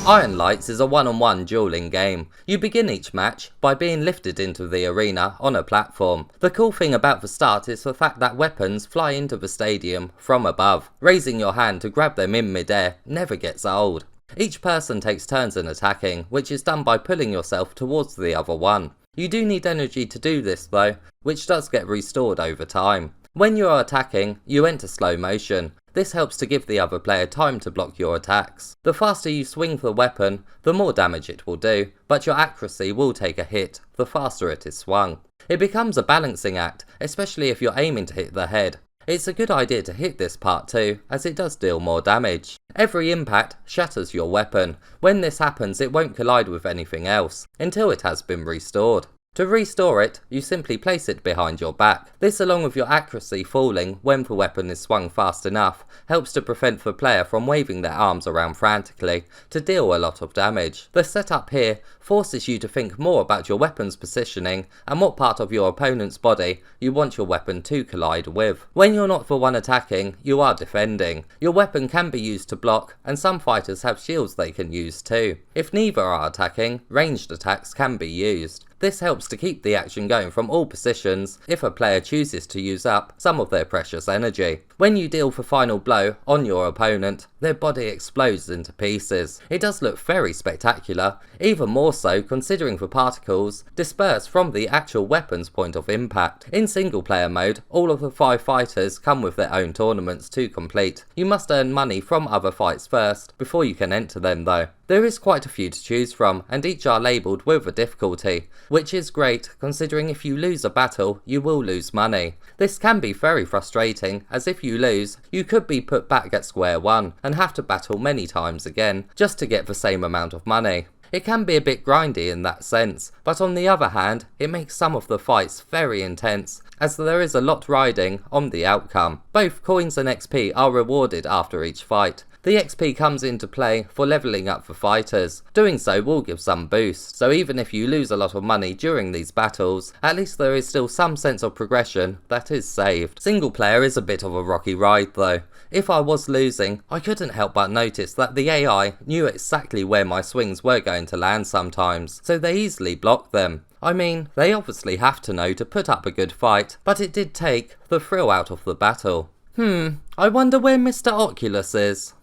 Ironlights is a one-on-one dueling game. You begin each match by being lifted into the arena on a platform. The cool thing about the start is the fact that weapons fly into the stadium from above. Raising your hand to grab them in mid-air never gets old. Each person takes turns in attacking, which is done by pulling yourself towards the other one. You do need energy to do this though, which does get restored over time. When you are attacking, you enter slow motion. This helps to give the other player time to block your attacks. The faster you swing the weapon, the more damage it will do, but your accuracy will take a hit the faster it is swung. It becomes a balancing act, especially if you're aiming to hit the head. It's a good idea to hit this part too, as it does deal more damage. Every impact shatters your weapon. When this happens, it won't collide with anything else, until it has been restored. To restore it, you simply place it behind your back. This, along with your accuracy falling when the weapon is swung fast enough, helps to prevent the player from waving their arms around frantically to deal a lot of damage. The setup here forces you to think more about your weapon's positioning and what part of your opponent's body you want your weapon to collide with. When you're not the one attacking, you are defending. Your weapon can be used to block, and some fighters have shields they can use too. If neither are attacking, ranged attacks can be used. This helps to keep the action going from all positions if a player chooses to use up some of their precious energy. When you deal the final blow on your opponent, their body explodes into pieces. It does look very spectacular, even more so considering the particles disperse from the actual weapon's point of impact. In single player mode, all of the 5 fighters come with their own tournaments to complete. You must earn money from other fights first before you can enter them though. There is quite a few to choose from, and each are labelled with a difficulty, which is great considering if you lose a battle, you will lose money. This can be very frustrating, as if you lose, you could be put back at square one and have to battle many times again just to get the same amount of money. It can be a bit grindy in that sense, but on the other hand, it makes some of the fights very intense, as there is a lot riding on the outcome. Both coins and XP are rewarded after each fight. The XP comes into play for levelling up the fighters. Doing so will give some boost, so even if you lose a lot of money during these battles, at least there is still some sense of progression that is saved. Single player is a bit of a rocky ride though. If I was losing, I couldn't help but notice that the AI knew exactly where my swings were going to land sometimes, so they easily blocked them. I mean, they obviously have to know to put up a good fight, but it did take the thrill out of the battle. I wonder where Mr Oculus is.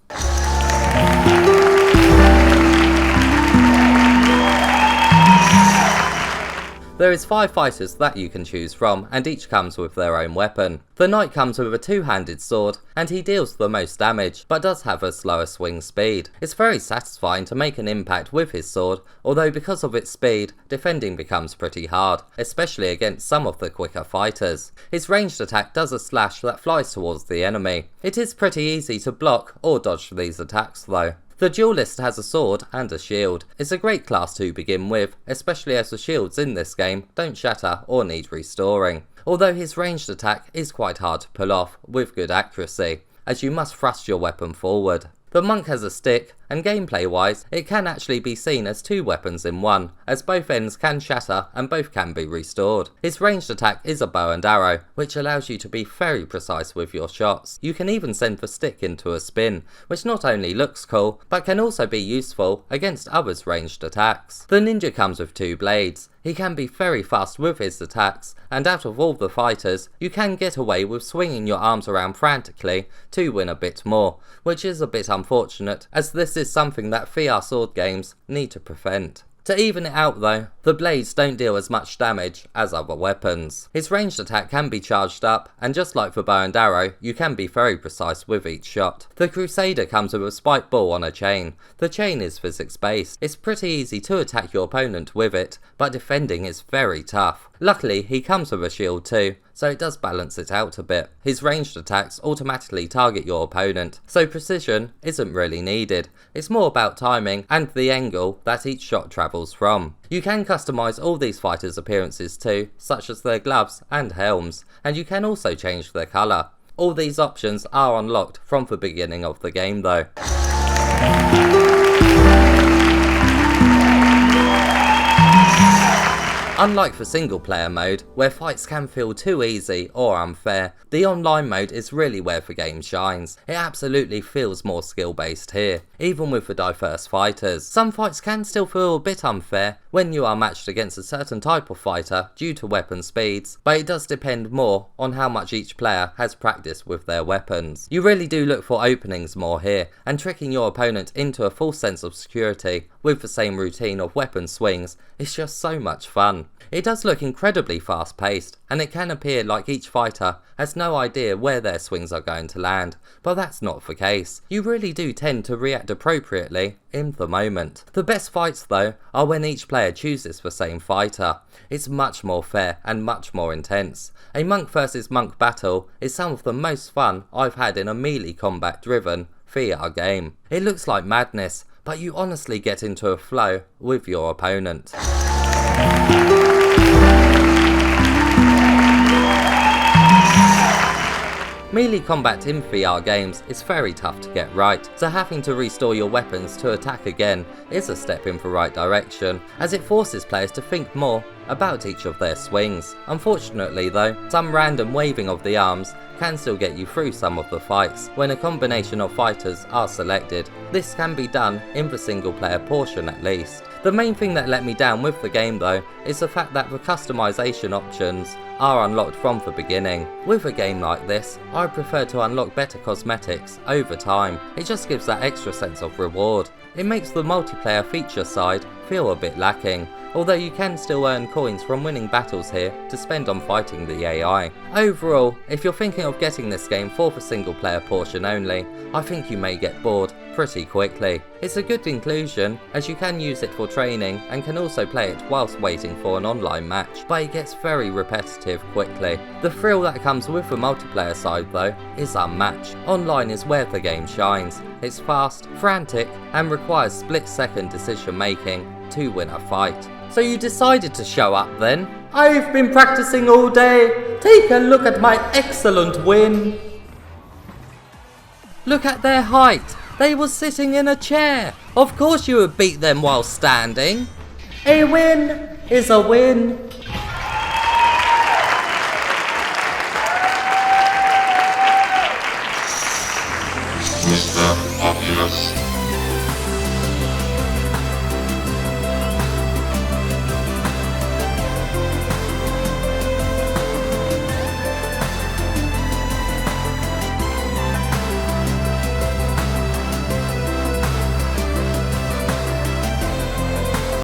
There is 5 fighters that you can choose from, and each comes with their own weapon. The knight comes with a 2-handed sword, and he deals the most damage, but does have a slower swing speed. It's very satisfying to make an impact with his sword, although because of its speed, defending becomes pretty hard, especially against some of the quicker fighters. His ranged attack does a slash that flies towards the enemy. It is pretty easy to block or dodge these attacks though. The duelist has a sword and a shield. It's a great class to begin with, especially as the shields in this game don't shatter or need restoring. Although his ranged attack is quite hard to pull off with good accuracy, as you must thrust your weapon forward. The monk has a stick, and gameplay wise, it can actually be seen as 2 weapons in one, as both ends can shatter and both can be restored. His ranged attack is a bow and arrow, which allows you to be very precise with your shots. You can even send the stick into a spin, which not only looks cool, but can also be useful against others' ranged attacks. The ninja comes with 2 blades. He can be very fast with his attacks, and out of all the fighters, you can get away with swinging your arms around frantically to win a bit more, which is a bit unfortunate, as this is something that VR sword games need to prevent. To even it out though, the blades don't deal as much damage as other weapons. His ranged attack can be charged up, and just like the bow and arrow, you can be very precise with each shot. The Crusader comes with a spike ball on a chain. The chain is physics based. It's pretty easy to attack your opponent with it, but defending is very tough. Luckily, he comes with a shield too, so it does balance it out a bit. His ranged attacks automatically target your opponent, so precision isn't really needed. It's more about timing and the angle that each shot travels from. You can customise all these fighters' appearances too, such as their gloves and helms, and you can also change their colour. All these options are unlocked from the beginning of the game though. Unlike the single player mode, where fights can feel too easy or unfair, the online mode is really where the game shines. It absolutely feels more skill based here, even with the diverse fighters. Some fights can still feel a bit unfair when you are matched against a certain type of fighter due to weapon speeds, but it does depend more on how much each player has practiced with their weapons. You really do look for openings more here, and tricking your opponent into a false sense of security with the same routine of weapon swings is just so much fun. It does look incredibly fast paced, and it can appear like each fighter has no idea where their swings are going to land, but that's not the case. You really do tend to react appropriately in the moment. The best fights though are when each player chooses the same fighter. It's much more fair and much more intense. A monk versus monk battle is some of the most fun I've had in a melee combat driven VR game. It looks like madness, but you honestly get into a flow with your opponent. Melee combat in VR games is very tough to get right, so having to restore your weapons to attack again is a step in the right direction, as it forces players to think more about each of their swings. Unfortunately though, some random waving of the arms can still get you through some of the fights when a combination of fighters are selected. This can be done in the single player portion at least. The main thing that let me down with the game though is the fact that the customization options are unlocked from the beginning. With a game like this, I prefer to unlock better cosmetics over time. It just gives that extra sense of reward. It makes the multiplayer feature side feel a bit lacking, although you can still earn coins from winning battles here to spend on fighting the AI. Overall, if you're thinking of getting this game for the single player portion only, I think you may get bored pretty quickly. It's a good inclusion as you can use it for training and can also play it whilst waiting for an online match, but it gets very repetitive quickly. The thrill that comes with the multiplayer side though is unmatched. Online is where the game shines. It's fast, frantic and requires split-second decision making to win a fight. So you decided to show up then? I've been practicing all day. Take a look at my excellent win. Look at their height. They were sitting in a chair. Of course you would beat them while standing. A win is a win. Mr. Oculus.